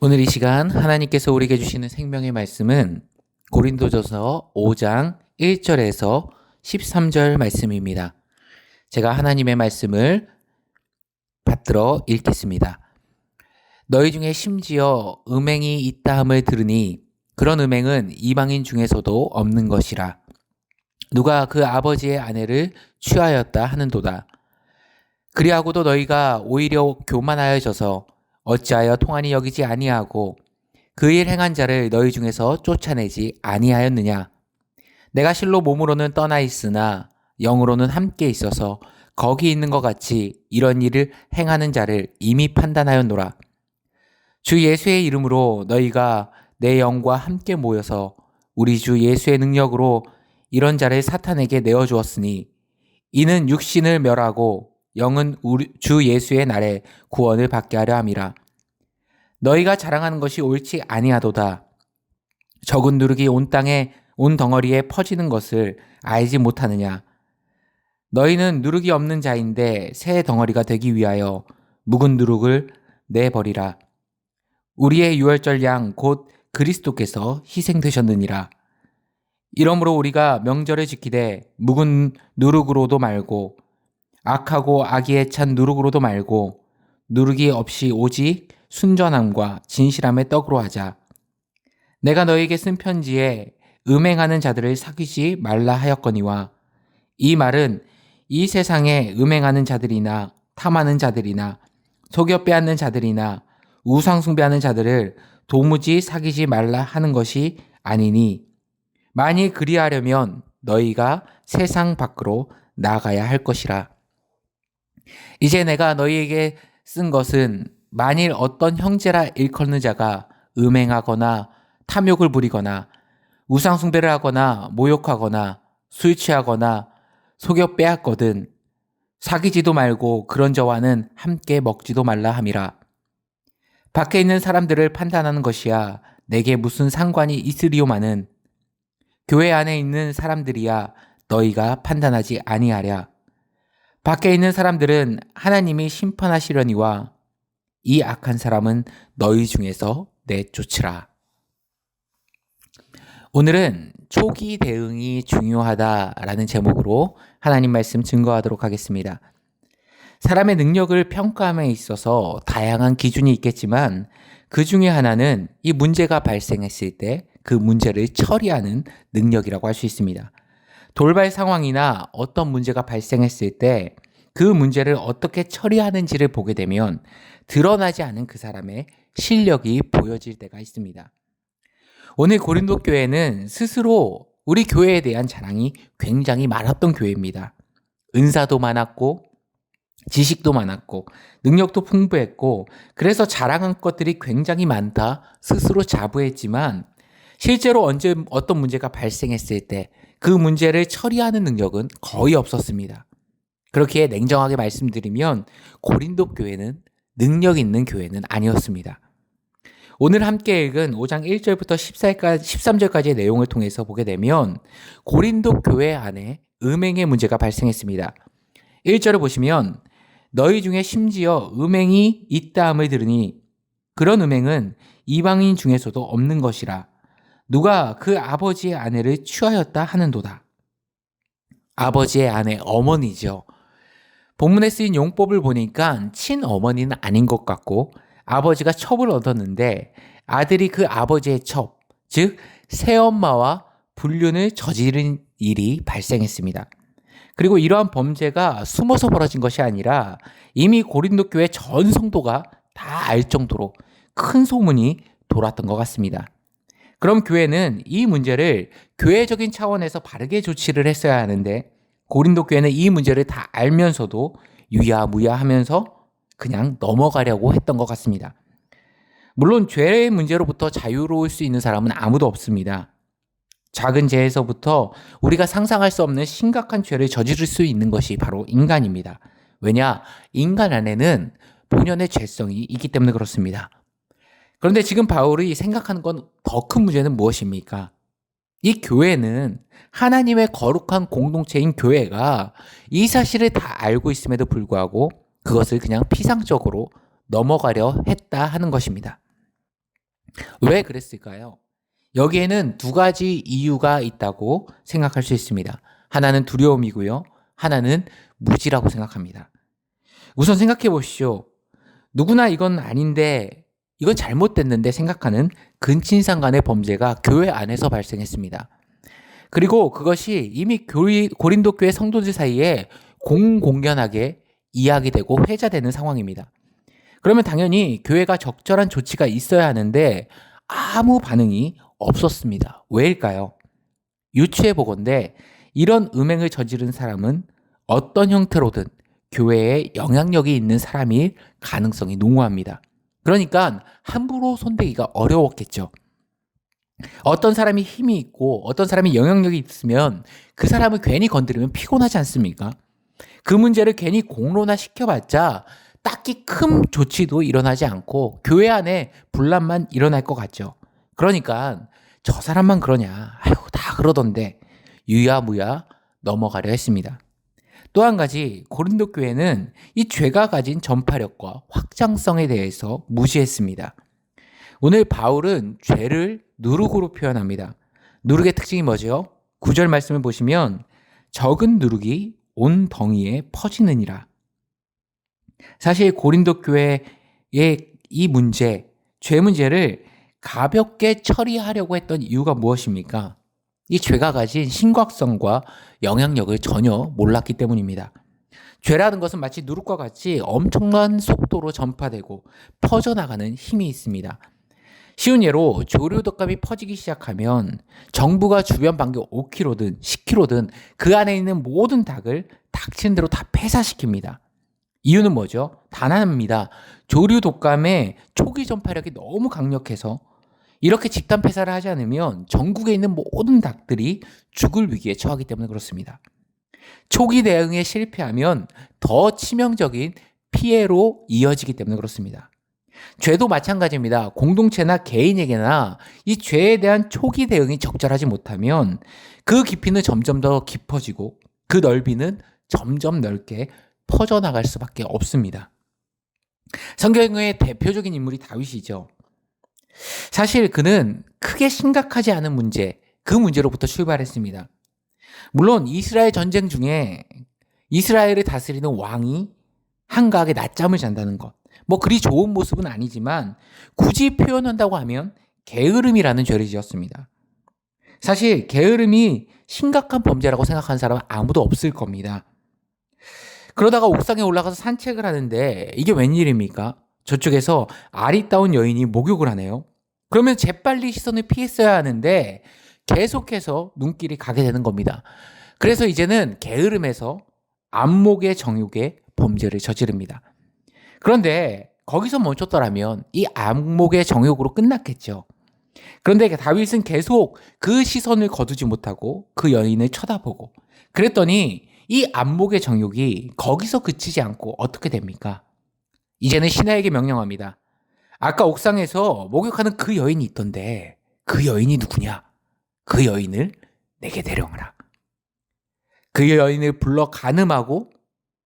오늘 이 시간 하나님께서 우리에게 주시는 생명의 말씀은 고린도전서 5장 1절에서 13절 말씀입니다. 제가 하나님의 말씀을 받들어 읽겠습니다. 너희 중에 심지어 음행이 있다 함을 들으니 그런 음행은 이방인 중에서도 없는 것이라. 누가 그 아버지의 아내를 취하였다 하는도다. 그리하고도 너희가 오히려 교만하여져서 어찌하여 통한이 여기지 아니하고 그 일 행한 자를 너희 중에서 쫓아내지 아니하였느냐. 내가 실로 몸으로는 떠나 있으나 영으로는 함께 있어서 거기 있는 것 같이 이런 일을 행하는 자를 이미 판단하였노라. 주 예수의 이름으로 너희가 내 영과 함께 모여서 우리 주 예수의 능력으로 이런 자를 사탄에게 내어주었으니 이는 육신을 멸하고 영은 주 예수의 날에 구원을 받게 하려 함이라. 너희가 자랑하는 것이 옳지 아니하도다. 적은 누룩이 온 땅에 온 덩어리에 퍼지는 것을 알지 못하느냐. 너희는 누룩이 없는 자인데 새 덩어리가 되기 위하여 묵은 누룩을 내버리라. 우리의 유월절 양 곧 그리스도께서 희생되셨느니라. 이러므로 우리가 명절을 지키되 묵은 누룩으로도 말고 악하고 악의에 찬 누룩으로도 말고 누룩이 없이 오직 순전함과 진실함의 떡으로 하자. 내가 너에게 쓴 편지에 음행하는 자들을 사귀지 말라 하였거니와 이 말은 이 세상에 음행하는 자들이나 탐하는 자들이나 속여 빼앗는 자들이나 우상 숭배하는 자들을 도무지 사귀지 말라 하는 것이 아니니 만일 그리하려면 너희가 세상 밖으로 나가야 할 것이라. 이제 내가 너희에게 쓴 것은 만일 어떤 형제라 일컫는 자가 음행하거나 탐욕을 부리거나 우상 숭배를 하거나 모욕하거나 술 취하거나 속여 빼앗거든 사귀지도 말고 그런 자와는 함께 먹지도 말라 함이라. 밖에 있는 사람들을 판단하는 것이야 내게 무슨 상관이 있으리요마는 교회 안에 있는 사람들이야 너희가 판단하지 아니하랴. 밖에 있는 사람들은 하나님이 심판하시려니와 이 악한 사람은 너희 중에서 내쫓으라. 오늘은 초기 대응이 중요하다라는 제목으로 하나님 말씀 증거하도록 하겠습니다. 사람의 능력을 평가함에 있어서 다양한 기준이 있겠지만 그 중에 하나는 이 문제가 발생했을 때 그 문제를 처리하는 능력이라고 할 수 있습니다. 돌발 상황이나 어떤 문제가 발생했을 때 그 문제를 어떻게 처리하는지를 보게 되면 드러나지 않은 그 사람의 실력이 보여질 때가 있습니다. 오늘 고린도 교회는 스스로 우리 교회에 대한 자랑이 굉장히 많았던 교회입니다. 은사도 많았고 지식도 많았고 능력도 풍부했고 그래서 자랑한 것들이 굉장히 많다 스스로 자부했지만 실제로 언제 어떤 문제가 발생했을 때 그 문제를 처리하는 능력은 거의 없었습니다. 그렇게 냉정하게 말씀드리면 고린도 교회는 능력 있는 교회는 아니었습니다. 오늘 함께 읽은 5장 1절부터 13절까지의 내용을 통해서 보게 되면 고린도 교회 안에 음행의 문제가 발생했습니다. 1절을 보시면 너희 중에 심지어 음행이 있다함을 들으니 그런 음행은 이방인 중에서도 없는 것이라. 누가 그 아버지의 아내를 취하였다 하는도다. 아버지의 아내, 어머니죠. 본문에 쓰인 용법을 보니까 친어머니는 아닌 것 같고 아버지가 첩을 얻었는데 아들이 그 아버지의 첩, 즉 새엄마와 불륜을 저지른 일이 발생했습니다. 그리고 이러한 범죄가 숨어서 벌어진 것이 아니라 이미 고린도 교회 전 성도가 다 알 정도로 큰 소문이 돌았던 것 같습니다. 그럼 교회는 이 문제를 교회적인 차원에서 바르게 조치를 했어야 하는데 고린도 교회는 이 문제를 다 알면서도 유야무야하면서 그냥 넘어가려고 했던 것 같습니다. 물론 죄의 문제로부터 자유로울 수 있는 사람은 아무도 없습니다. 작은 죄에서부터 우리가 상상할 수 없는 심각한 죄를 저지를 수 있는 것이 바로 인간입니다. 왜냐? 인간 안에는 본연의 죄성이 있기 때문에 그렇습니다. 그런데 지금 바울이 생각하는 건 더 큰 문제는 무엇입니까? 이 교회는 하나님의 거룩한 공동체인 교회가 이 사실을 다 알고 있음에도 불구하고 그것을 그냥 피상적으로 넘어가려 했다 하는 것입니다. 왜 그랬을까요? 여기에는 두 가지 이유가 있다고 생각할 수 있습니다. 하나는 두려움이고요. 하나는 무지라고 생각합니다. 우선 생각해 보시죠. 누구나 이건 아닌데, 이건 잘못됐는데 생각하는 근친상 간의 범죄가 교회 안에서 발생했습니다. 그리고 그것이 이미 고린도 교회 성도들 사이에 공공연하게 이야기되고 회자되는 상황입니다. 그러면 당연히 교회가 적절한 조치가 있어야 하는데 아무 반응이 없었습니다. 왜일까요? 유추해 보건대 이런 음행을 저지른 사람은 어떤 형태로든 교회에 영향력이 있는 사람일 가능성이 농후합니다. 그러니까 함부로 손대기가 어려웠겠죠. 어떤 사람이 힘이 있고 어떤 사람이 영향력이 있으면 그 사람을 괜히 건드리면 피곤하지 않습니까? 그 문제를 괜히 공론화 시켜봤자 딱히 큰 조치도 일어나지 않고 교회 안에 분란만 일어날 것 같죠. 그러니까 저 사람만 그러냐, 아유 다 그러던데 유야무야 넘어가려 했습니다. 또 한 가지 고린도 교회는 이 죄가 가진 전파력과 확장성에 대해서 무시했습니다. 오늘 바울은 죄를 누룩으로 표현합니다. 누룩의 특징이 뭐죠? 9절 말씀을 보시면 적은 누룩이 온 덩이에 퍼지느니라. 사실 고린도 교회의 이 문제, 죄 문제를 가볍게 처리하려고 했던 이유가 무엇입니까? 이 죄가 가진 심각성과 영향력을 전혀 몰랐기 때문입니다. 죄라는 것은 마치 누룩과 같이 엄청난 속도로 전파되고 퍼져나가는 힘이 있습니다. 쉬운 예로 조류 독감이 퍼지기 시작하면 정부가 주변 반경 5km든 10km든 그 안에 있는 모든 닭을 닥치는 대로 다 폐사시킵니다. 이유는 뭐죠? 단 하나입니다. 조류 독감의 초기 전파력이 너무 강력해서 이렇게 집단 폐사를 하지 않으면 전국에 있는 모든 닭들이 죽을 위기에 처하기 때문에 그렇습니다. 초기 대응에 실패하면 더 치명적인 피해로 이어지기 때문에 그렇습니다. 죄도 마찬가지입니다. 공동체나 개인에게나 이 죄에 대한 초기 대응이 적절하지 못하면 그 깊이는 점점 더 깊어지고 그 넓이는 점점 넓게 퍼져나갈 수밖에 없습니다. 성경의 대표적인 인물이 다윗이죠. 사실 그는 크게 심각하지 않은 문제, 그 문제로부터 출발했습니다. 물론 이스라엘 전쟁 중에 이스라엘을 다스리는 왕이 한가하게 낮잠을 잔다는 것, 뭐 그리 좋은 모습은 아니지만 굳이 표현한다고 하면 게으름이라는 죄를 지었습니다. 사실 게으름이 심각한 범죄라고 생각하는 사람은 아무도 없을 겁니다. 그러다가 옥상에 올라가서 산책을 하는데 이게 웬일입니까? 저쪽에서 아리따운 여인이 목욕을 하네요. 그러면 재빨리 시선을 피했어야 하는데 계속해서 눈길이 가게 되는 겁니다. 그래서 이제는 게으름에서 안목의 정욕의 범죄를 저지릅니다. 그런데 거기서 멈췄더라면 이 안목의 정욕으로 끝났겠죠. 그런데 다윗은 계속 그 시선을 거두지 못하고 그 여인을 쳐다보고 그랬더니 이 안목의 정욕이 거기서 그치지 않고 어떻게 됩니까? 이제는 신하에게 명령합니다. 아까 옥상에서 목욕하는 그 여인이 있던데 그 여인이 누구냐? 그 여인을 내게 데려오라. 그 여인을 불러 간음하고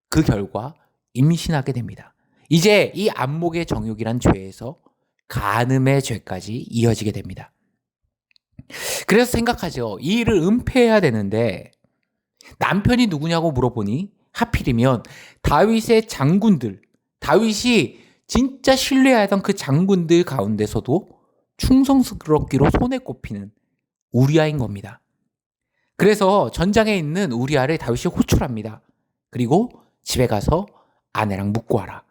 그 결과 임신하게 됩니다. 이제 이 안목의 정욕이란 죄에서 간음의 죄까지 이어지게 됩니다. 그래서 생각하죠. 이 일을 은폐해야 되는데 남편이 누구냐고 물어보니 하필이면 다윗의 장군들, 다윗이 진짜 신뢰하던 그 장군들 가운데서도 충성스럽기로 손에 꼽히는 우리아인 겁니다. 그래서 전장에 있는 우리아를 다윗이 호출합니다. 그리고 집에 가서 아내랑 묵고 와라.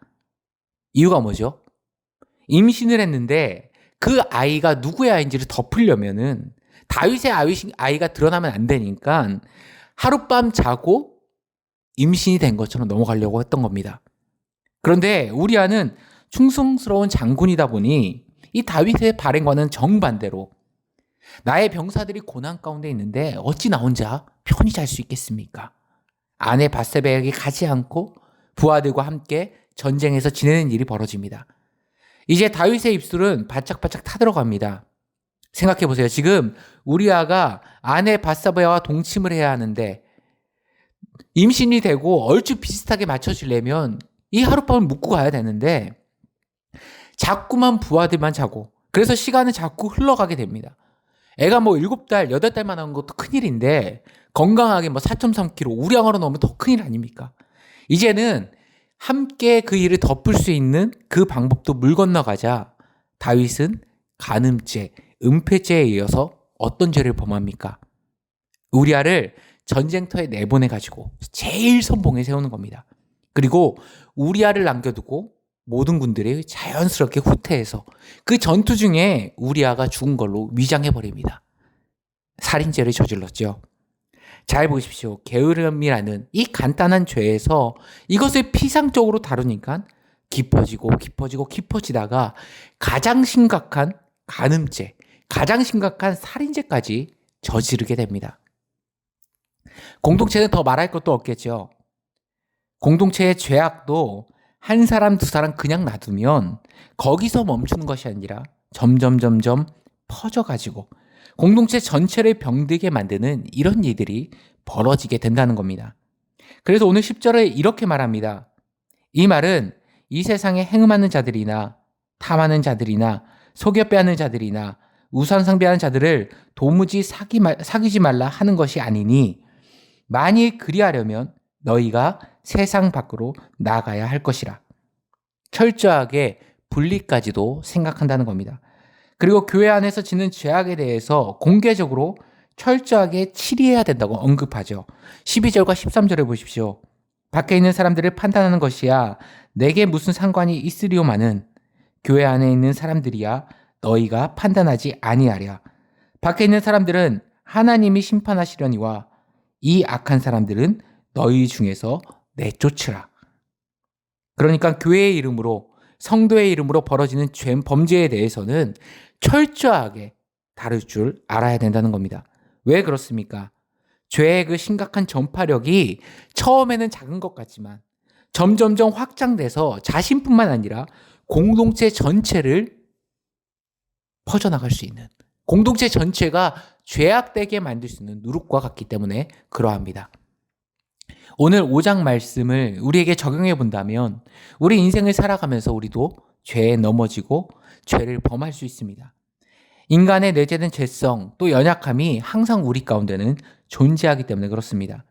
이유가 뭐죠? 임신을 했는데 그 아이가 누구의 아이인지를 덮으려면은 다윗의 아이가 드러나면 안 되니까 하룻밤 자고 임신이 된 것처럼 넘어가려고 했던 겁니다. 그런데 우리아는 충성스러운 장군이다 보니 이 다윗의 발행과는 정반대로 나의 병사들이 고난 가운데 있는데 어찌 나 혼자 편히 잘 수 있겠습니까? 아내 밧세바에게 가지 않고 부하들과 함께 전쟁에서 지내는 일이 벌어집니다. 이제 다윗의 입술은 바짝바짝 타들어갑니다. 생각해보세요. 지금 우리아가 아내 밧세바와 동침을 해야 하는데 임신이 되고 얼추 비슷하게 맞춰지려면 이 하룻밤을 묵고 가야 되는데 자꾸만 부하들만 자고 그래서 시간은 자꾸 흘러가게 됩니다. 애가 뭐 7달, 8달만 나온 것도 큰일인데 건강하게 뭐 4.3kg 우량으로 넣으면 더 큰일 아닙니까? 이제는 함께 그 일을 덮을 수 있는 그 방법도 물 건너가자 다윗은 간음죄, 은폐죄에 이어서 어떤 죄를 범합니까? 우리아를 전쟁터에 내보내가지고 제일 선봉에 세우는 겁니다. 그리고 우리아를 남겨두고 모든 군들이 자연스럽게 후퇴해서 그 전투 중에 우리아가 죽은 걸로 위장해버립니다. 살인죄를 저질렀죠. 잘 보십시오. 게으름이라는 이 간단한 죄에서 이것을 피상적으로 다루니까 깊어지다가 가장 심각한 간음죄, 가장 심각한 살인죄까지 저지르게 됩니다. 공동체는 더 말할 것도 없겠죠. 공동체의 죄악도 한 사람, 두 사람 그냥 놔두면 거기서 멈추는 것이 아니라 점점 퍼져가지고 공동체 전체를 병들게 만드는 이런 일들이 벌어지게 된다는 겁니다. 그래서 오늘 10절에 이렇게 말합니다. 이 말은 이 세상에 행음하는 자들이나 탐하는 자들이나 속여 빼앗는 자들이나 우상 숭배하는 자들을 도무지 사귀지 말라 하는 것이 아니니 만일 그리하려면 너희가 세상 밖으로 나가야 할 것이라. 철저하게 분리까지도 생각한다는 겁니다. 그리고 교회 안에서 짓는 죄악에 대해서 공개적으로 철저하게 치리해야 된다고 언급하죠. 12절과 13절을 보십시오. 밖에 있는 사람들을 판단하는 것이야 내게 무슨 상관이 있으리오마는 교회 안에 있는 사람들이야 너희가 판단하지 아니하랴. 밖에 있는 사람들은 하나님이 심판하시려니와 이 악한 사람들은 너희 중에서 내쫓으라. 그러니까 교회의 이름으로 성도의 이름으로 벌어지는 범죄에 대해서는 철저하게 다룰 줄 알아야 된다는 겁니다. 왜 그렇습니까? 죄의 그 심각한 전파력이 처음에는 작은 것 같지만 점점점 확장돼서 자신뿐만 아니라 공동체 전체를 퍼져나갈 수 있는, 공동체 전체가 죄악되게 만들 수 있는 누룩과 같기 때문에 그러합니다. 오늘 5장 말씀을 우리에게 적용해 본다면 우리 인생을 살아가면서 우리도 죄에 넘어지고 죄를 범할 수 있습니다. 인간의 내재된 죄성 또 연약함이 항상 우리 가운데는 존재하기 때문에 그렇습니다.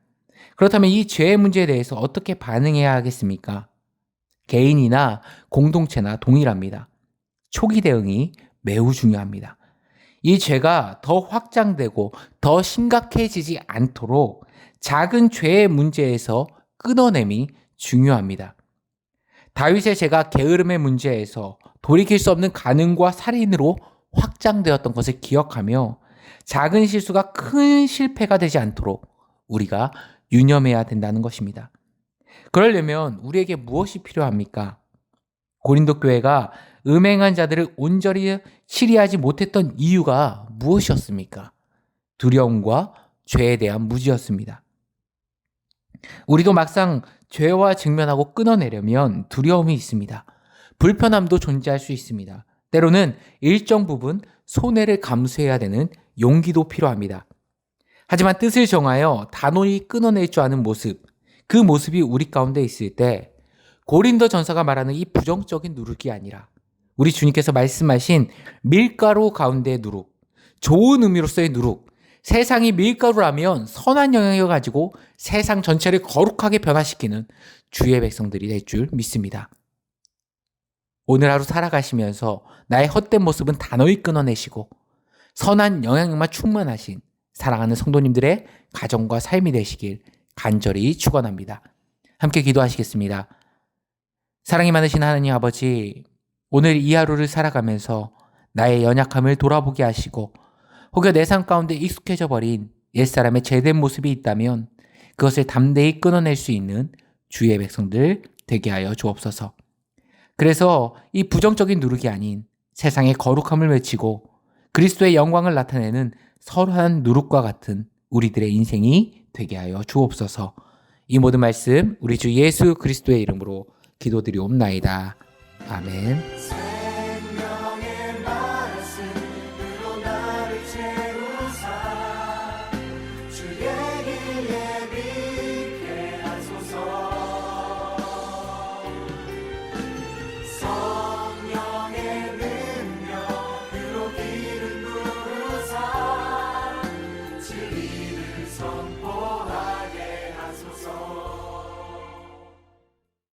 그렇다면 이 죄의 문제에 대해서 어떻게 반응해야 하겠습니까? 개인이나 공동체나 동일합니다. 초기 대응이 매우 중요합니다. 이 죄가 더 확장되고 더 심각해지지 않도록 작은 죄의 문제에서 끊어냄이 중요합니다. 다윗의 죄가 게으름의 문제에서 돌이킬 수 없는 간음과 살인으로 확장되었던 것을 기억하며 작은 실수가 큰 실패가 되지 않도록 우리가 유념해야 된다는 것입니다. 그러려면 우리에게 무엇이 필요합니까? 고린도 교회가 음행한 자들을 온전히 치리하지 못했던 이유가 무엇이었습니까? 두려움과 죄에 대한 무지였습니다. 우리도 막상 죄와 직면하고 끊어내려면 두려움이 있습니다. 불편함도 존재할 수 있습니다. 때로는 일정 부분 손해를 감수해야 되는 용기도 필요합니다. 하지만 뜻을 정하여 단호히 끊어낼 줄 아는 모습, 그 모습이 우리 가운데 있을 때 고린도 전서가 말하는 이 부정적인 누룩이 아니라 우리 주님께서 말씀하신 밀가루 가운데의 누룩, 좋은 의미로서의 누룩, 세상이 밀가루라면 선한 영향을 가지고 세상 전체를 거룩하게 변화시키는 주의 백성들이 될 줄 믿습니다. 오늘 하루 살아가시면서 나의 헛된 모습은 단호히 끊어내시고 선한 영향력만 충만하신 사랑하는 성도님들의 가정과 삶이 되시길 간절히 축원합니다. 함께 기도하시겠습니다. 사랑이 많으신 하나님 아버지, 오늘 이 하루를 살아가면서 나의 연약함을 돌아보게 하시고 혹여 내 삶 가운데 익숙해져 버린 옛사람의 죄된 모습이 있다면 그것을 담대히 끊어낼 수 있는 주의 백성들 되게 하여 주옵소서. 그래서 이 부정적인 누룩이 아닌 세상의 거룩함을 외치고 그리스도의 영광을 나타내는 선한 누룩과 같은 우리들의 인생이 되게 하여 주옵소서. 이 모든 말씀 우리 주 예수 그리스도의 이름으로 기도드리옵나이다. 아멘.